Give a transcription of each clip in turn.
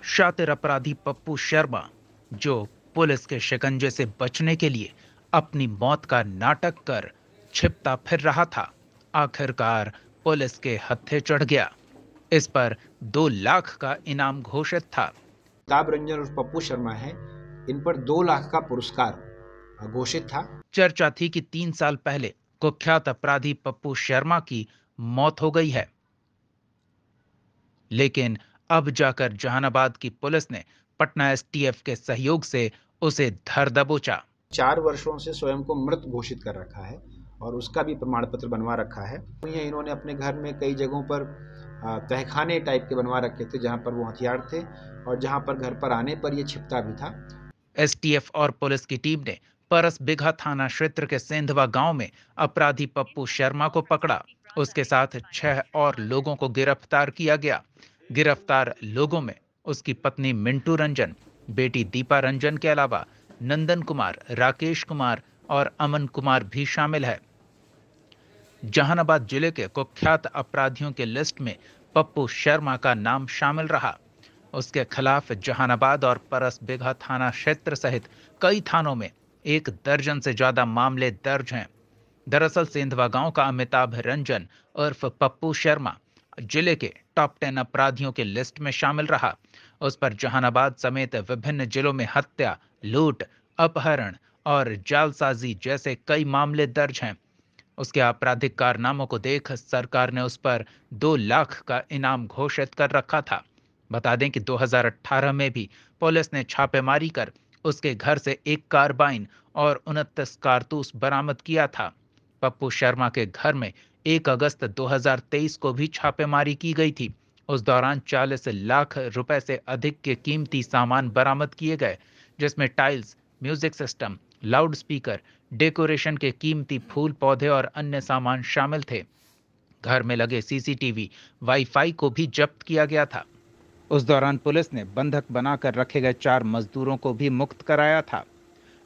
शातिर अपराधी पप्पू शर्मा, जो पुलिस के शिकंजे से बचने के लिए अपनी मौत का नाटक कर छिपता फिर रहा था, आखिरकार पुलिस के हत्थे चढ़ गया। इस पर 2 लाख का इनाम घोषित था। अमिताभ रंजन और पप्पू शर्मा है, इन पर 2 लाख का पुरस्कार घोषित था। चर्चा थी कि 3 साल पहले कुख्यात अपराधी पप्पू शर्मा की मौत हो गई है, लेकिन अब जाकर जहानाबाद की पुलिस ने पटना एसटीएफ के सहयोग से उसे धर दबोचा। 4 वर्षों से स्वयं को मृत घोषित कर रखा है और उसका भी प्रमाण पत्र बनवा रखा है। इन्होंने अपने घर में कई जगहों पर तहखाने टाइप के बनवा रखे थे, जहां पर वो हथियार थे और जहां पर घर पर आने पर ये छिपता भी था। एसटीएफ और पुलिस की टीम ने परस बिघा थाना क्षेत्र के सेंधवा गांव में अपराधी पप्पू शर्मा को पकड़ा। उसके साथ 6 और लोगों को गिरफ्तार किया गया। गिरफ्तार लोगों में उसकी पत्नी मिंटू रंजन, बेटी दीपा रंजन के अलावा नंदन कुमार, राकेश कुमार और अमन कुमार भी शामिल है। जहानाबाद जिले के कुख्यात अपराधियों के लिस्ट में पप्पू शर्मा का नाम शामिल रहा। उसके खिलाफ जहानाबाद और परस बिघा थाना क्षेत्र सहित कई थानों में 1 दर्जन से ज्यादा मामले दर्ज हैं। दरअसल सेंधवा गांव का अमिताभ रंजन उर्फ पप्पू शर्मा जिले के टॉप 10 अपराधियों के लिस्ट में शामिल रहा। उस पर जहानाबाद समेत विभिन्न जिलों में हत्या, लूट, अपहरण और जालसाजी जैसे कई मामले दर्ज हैं। उसके आपराधिक कारनामों को देख सरकार ने उस पर 2 लाख का इनाम घोषित कर रखा था। बता दें कि 2018 में भी पुलिस ने छापेमारी कर उसके घर से 1 कार्बाइन और 29 कारतूस बरामद किया था। पप्पू शर्मा के घर में 1 अगस्त 2023 को भी छापेमारी की गई थी। उस दौरान 40 लाख रुपए से अधिक के कीमती सामान बरामद किए गए, जिसमें tiles, music system, loud speaker, decoration के कीमती फूल पौधे और अन्य सामान शामिल थे। घर में लगे सीसीटीवी, वाईफाई को भी जब्त किया गया था। उस दौरान पुलिस ने बंधक बनाकर रखे गए 4 मजदूरों को भी मुक्त कराया था।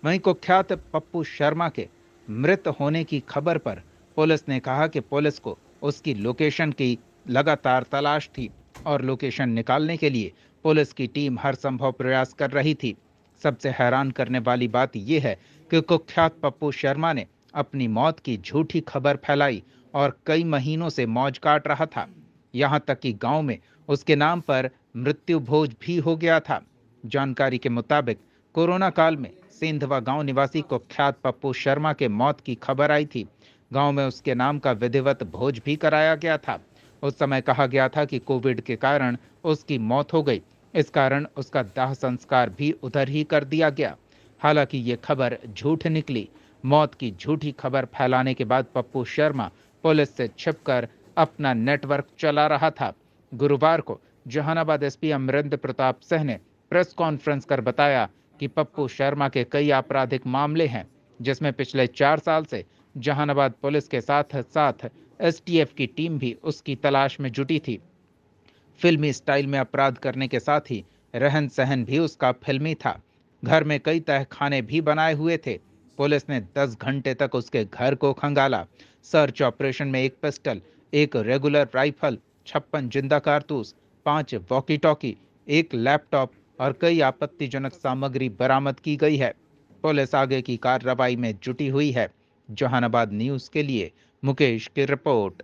वहीं कुख्यात पप्पू शर्मा के मृत होने की खबर पर पुलिस ने कहा कि पुलिस को उसकी लोकेशन की लगातार तलाश थी और लोकेशन निकालने के लिए पुलिस की टीम हर संभव प्रयास कर रही थी। सबसे हैरान करने वाली बात यह है कि कुख्यात पप्पू शर्मा ने अपनी मौत की झूठी खबर फैलाई और कई महीनों से मौज काट रहा था। यहां तक कि गांव में उसके नाम पर मृत्यु भोज भी हो गया था। जानकारी के मुताबिक कोरोना काल में सेंधवा गांव निवासी कुख्यात पप्पू शर्मा के मौत की खबर आई थी। गांव में उसके नाम का विधिवत भोज भी कराया गया था। उस समय कहा गया था कि कोविड के कारण उसकी मौत हो गई, इस कारण उसका दाह संस्कार भी उधर ही कर दिया गया। हालांकि ये खबर झूठ निकली। मौत की झूठी खबर फैलाने के बाद पप्पू शर्मा पुलिस से छिपकर अपना नेटवर्क चला रहा था। गुरुवार को जहानाबाद एसपी अमरिंदर प्रताप सिंह ने प्रेस कॉन्फ्रेंस कर बताया कि पप्पू शर्मा के कई आपराधिक मामले हैं, जिसमें पिछले 4 साल से जहानाबाद पुलिस के साथ साथ एसटीएफ की टीम भी उसकी तलाश में जुटी थी। फिल्मी स्टाइल में अपराध करने के साथ ही रहन सहन भी उसका फिल्मी था। घर में कई तहखाने भी बनाए हुए थे। पुलिस ने 10 घंटे तक उसके घर को खंगाला। सर्च ऑपरेशन में 1 पिस्टल, 1 रेगुलर राइफल, 56 जिंदा कारतूस, 5 वॉकी टॉकी, 1 लैपटॉप और कई आपत्तिजनक सामग्री बरामद की गई है। पुलिस आगे की कार्रवाई में जुटी हुई है। जहानाबाद न्यूज के लिए मुकेश की रिपोर्ट।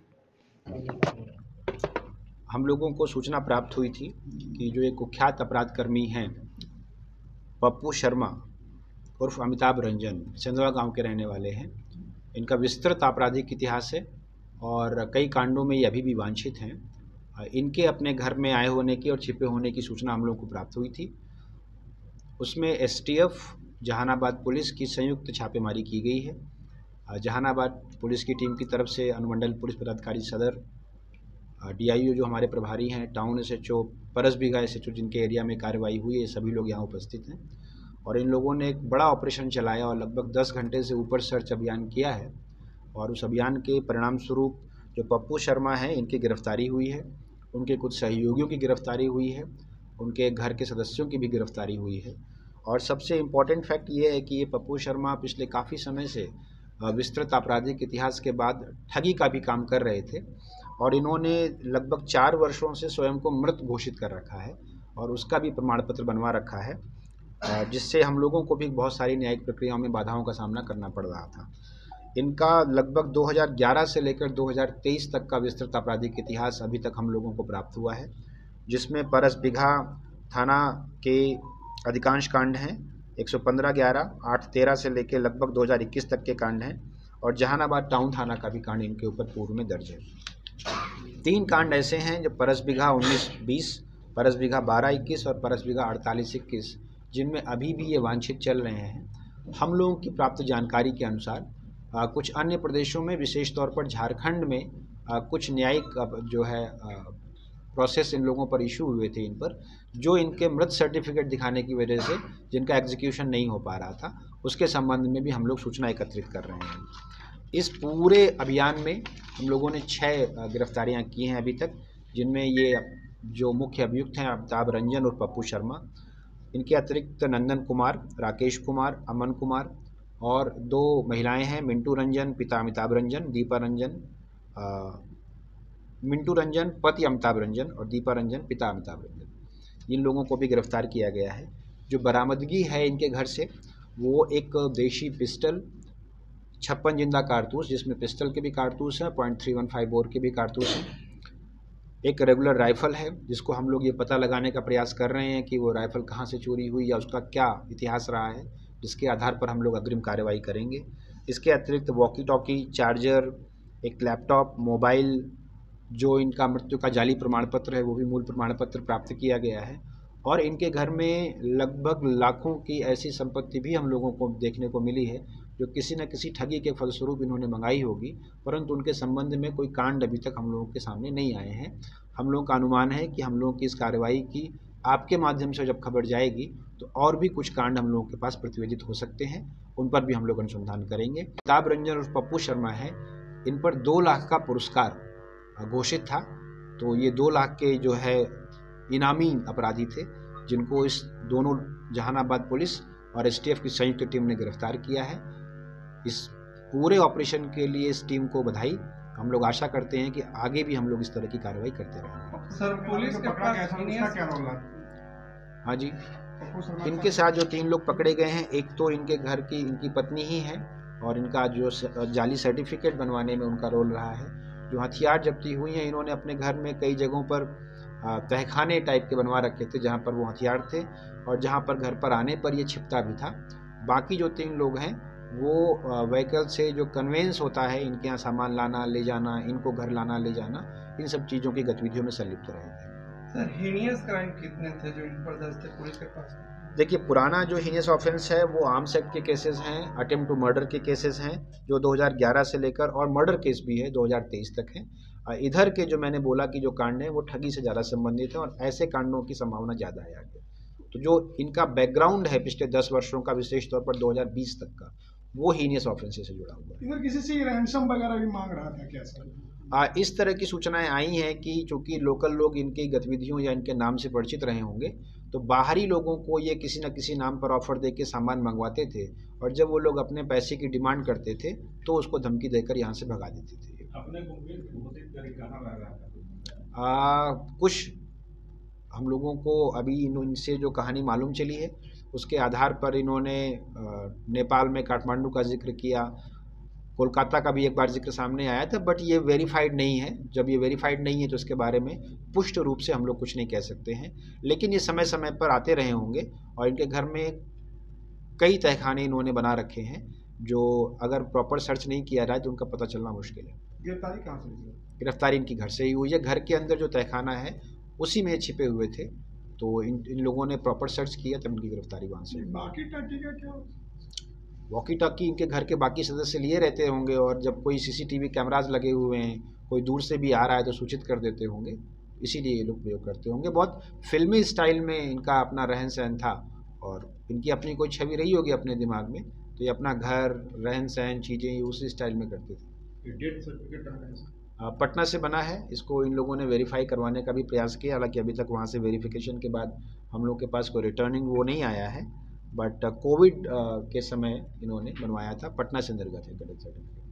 हम लोगों को सूचना प्राप्त हुई थी कि जो एक कुख्यात अपराधकर्मी हैं पप्पू शर्मा उर्फ अमिताभ रंजन, सेंधवा गांव के रहने वाले हैं। इनका विस्तृत आपराधिक इतिहास है और कई कांडों में ये अभी भी वांछित हैं। इनके अपने घर में आए होने की और छिपे होने की सूचना हम लोगों को प्राप्त हुई थी। उसमें एसटीएफ, जहानाबाद पुलिस की संयुक्त छापेमारी की गई है। जहानाबाद पुलिस की टीम की तरफ से अनुमंडल पुलिस पदाधिकारी सदर, डीआईओ जो हमारे प्रभारी हैं, टाउन एसएचओ, परस बिघा एसएचओ जिनके एरिया में कार्रवाई हुई है, सभी लोग यहाँ उपस्थित हैं और इन लोगों ने एक बड़ा ऑपरेशन चलाया और लगभग 10 घंटे से ऊपर सर्च अभियान किया है और उस अभियान के परिणाम स्वरूप जो पप्पू शर्मा हैं इनकी गिरफ्तारी हुई है, उनके कुछ सहयोगियों की गिरफ्तारी हुई है, उनके घर के सदस्यों की भी गिरफ्तारी हुई है। और सबसे इम्पॉर्टेंट फैक्ट ये है कि ये पप्पू शर्मा पिछले काफ़ी समय से विस्तृत आपराधिक इतिहास के बाद ठगी का भी काम कर रहे थे और इन्होंने लगभग 4 वर्षों से स्वयं को मृत घोषित कर रखा है और उसका भी प्रमाण पत्र बनवा रखा है, जिससे हम लोगों को भी बहुत सारी न्यायिक प्रक्रियाओं में बाधाओं का सामना करना पड़ रहा था। इनका लगभग 2011 से लेकर 2023 तक का विस्तृत आपराधिक इतिहास अभी तक हम लोगों को प्राप्त हुआ है, जिसमें परसबिघा थाना के अधिकांश कांड हैं, 115, 11, 8, 13 से लेकर लगभग 2021 तक के कांड हैं, और जहानाबाद टाउन थाना का भी कांड इनके ऊपर पूर्व में दर्ज है। 3 कांड ऐसे हैं जो परसबिघा 19-20, परसबिघा 12-21 और परसबिघा 48-21, जिनमें अभी भी ये वांछित चल रहे हैं। हम लोगों की प्राप्त जानकारी के अनुसार कुछ अन्य प्रदेशों में, विशेष तौर पर झारखंड में, कुछ न्यायिक जो है प्रोसेस इन लोगों पर इशू हुए थे इन पर, जो इनके मृत सर्टिफिकेट दिखाने की वजह से जिनका एग्जीक्यूशन नहीं हो पा रहा था, उसके संबंध में भी हम लोग सूचना एकत्रित कर रहे हैं। इस पूरे अभियान में हम लोगों ने 6 गिरफ्तारियां की हैं अभी तक, जिनमें ये जो मुख्य अभियुक्त हैं अमिताभ रंजन और पप्पू शर्मा, इनके अतिरिक्त नंदन कुमार, राकेश कुमार, अमन कुमार और 2 महिलाएं हैं, मिंटू रंजन पिता अमिताभ रंजन, दीपा रंजन, मिंटू रंजन पति अमिताभ रंजन और दीपा रंजन पिता अमिताभ रंजन। इन लोगों को भी गिरफ्तार किया गया है। जो बरामदगी है इनके घर से, वो एक देशी पिस्टल, 56 जिंदा कारतूस, जिसमें पिस्टल के भी कारतूस हैं, .315 बोर के भी कारतूस हैं, एक रेगुलर राइफ़ल है, जिसको हम लोग ये पता लगाने का प्रयास कर रहे हैं कि वो राइफ़ल कहाँ से चोरी हुई या उसका क्या इतिहास रहा है, जिसके आधार पर हम लोग अग्रिम कार्रवाई करेंगे। इसके अतिरिक्त वॉकी टॉकी, चार्जर, एक लैपटॉप, मोबाइल, जो इनका मृत्यु का जाली प्रमाण पत्र है वो भी मूल प्रमाण पत्र प्राप्त किया गया है, और इनके घर में लगभग लाखों की ऐसी संपत्ति भी हम लोगों को देखने को मिली है, जो किसी न किसी ठगी के फलस्वरूप इन्होंने मंगाई होगी, परंतु उनके संबंध में कोई कांड अभी तक हम लोगों के सामने नहीं आए हैं। हम लोगों का अनुमान है कि हम लोगों की इस कार्रवाई की आपके माध्यम से जब खबर जाएगी तो और भी कुछ कांड हम लोगों के पास प्रतिवेदित हो सकते हैं, उन पर भी हम लोग अनुसंधान करेंगे। अमिताभ रंजन और पप्पू शर्मा हैं, इन पर 2 लाख का पुरस्कार घोषित था, तो ये 2 लाख के जो है इनामी अपराधी थे, जिनको इस दोनों जहानाबाद पुलिस और एसटीएफ की संयुक्त टीम ने गिरफ्तार किया है। इस पूरे ऑपरेशन के लिए इस टीम को बधाई। हम लोग आशा करते हैं कि आगे भी हम लोग इस तरह की कार्रवाई करते रहेंगे। सर, पुलिस के पास क्या रोल है? हाँ जी, इनके साथ जो 3 लोग पकड़े गए हैं, एक तो इनके घर की इनकी पत्नी ही है, और इनका जो जाली सर्टिफिकेट बनवाने में उनका रोल रहा है। जो हथियार जब्ती हुई हैं, इन्होंने अपने घर में कई जगहों पर तहखाने टाइप के बनवा रखे थे, जहाँ पर वो हथियार थे और जहाँ पर घर पर आने पर ये छिपता भी था। बाकी जो 3 लोग हैं, वो व्हीकल से जो कन्वेंस होता है, इनके यहाँ सामान लाना ले जाना, इनको घर लाना ले जाना, इन सब चीज़ों की गतिविधियों में संलिप्त रहे थे। सर, हीनियस क्राइम कितने थे जो इन पर दर्ज थे पुलिस के पास? देखिए, पुराना जो हीनियस ऑफेंस है वो आर्म्स एक्ट के केसेस हैं, अटेम्प्ट टू मर्डर के केसेस हैं जो 2011 से लेकर, और मर्डर केस भी है 2023 तक है। इधर के जो मैंने बोला कि जो कांड है वो ठगी से ज़्यादा संबंधित है, और ऐसे कांडों की संभावना ज़्यादा है आगे। तो जो इनका बैकग्राउंड है पिछले 10 वर्षों का, विशेष तौर पर 2020 तक का, वो हीनियस ऑफेंसेस से जुड़ा हुआ है। इधर किसी से रैंसम वगैरह भी मांग रहा था क्या सर? इस तरह की सूचनाएं आई हैं कि चूंकि लोकल लोग इनकी गतिविधियों या इनके नाम से परिचित रहे होंगे, तो बाहरी लोगों को ये किसी न किसी नाम पर ऑफर देके सामान मंगवाते थे, और जब वो लोग अपने पैसे की डिमांड करते थे तो उसको धमकी देकर यहाँ से भगा देते थे। कुछ हम लोगों को अभी इनसे जो कहानी मालूम चली है, उसके आधार पर इन्होंने नेपाल में काठमांडू का जिक्र किया, कोलकाता का भी एक बार जिक्र सामने आया था, बट ये वेरीफाइड नहीं है। जब ये वेरीफाइड नहीं है तो इसके बारे में पुष्ट रूप से हम लोग कुछ नहीं कह सकते हैं, लेकिन ये समय समय पर आते रहे होंगे, और इनके घर में कई तहखाने इन्होंने बना रखे हैं, जो अगर प्रॉपर सर्च नहीं किया रहा है तो उनका पता चलना मुश्किल है। गिरफ्तारी कहाँ से हुई? गिरफ्तारी इनकी घर से ही हुई है। घर के अंदर जो तहखाना है उसी में छिपे हुए थे, तो इन लोगों ने प्रॉपर सर्च किया तब इनकी गिरफ्तारी वहाँ से। बाकी टॉकी का क्या? वॉकी टॉकी इनके घर के बाकी सदस्य लिए रहते होंगे, और जब कोई सीसीटीवी कैमराज लगे हुए हैं, कोई दूर से भी आ रहा है तो सूचित कर देते होंगे, इसीलिए ये लोग प्रयोग करते होंगे। बहुत फिल्मी स्टाइल में इनका अपना रहन सहन था, और इनकी अपनी कोई छवि रही होगी अपने दिमाग में, तो ये अपना घर, रहन सहन, चीज़ें उसी स्टाइल में करते थे। डेथ सर्टिफिकेट पटना से बना है, इसको इन लोगों ने वेरीफाई करवाने का भी प्रयास किया, हालांकि अभी तक वहाँ से वेरिफिकेशन के बाद हम लोग के पास कोई रिटर्निंग वो नहीं आया है, बट कोविड के समय इन्होंने बनवाया था। पटना से निर्गत है डेथ सर्टिफिकेट।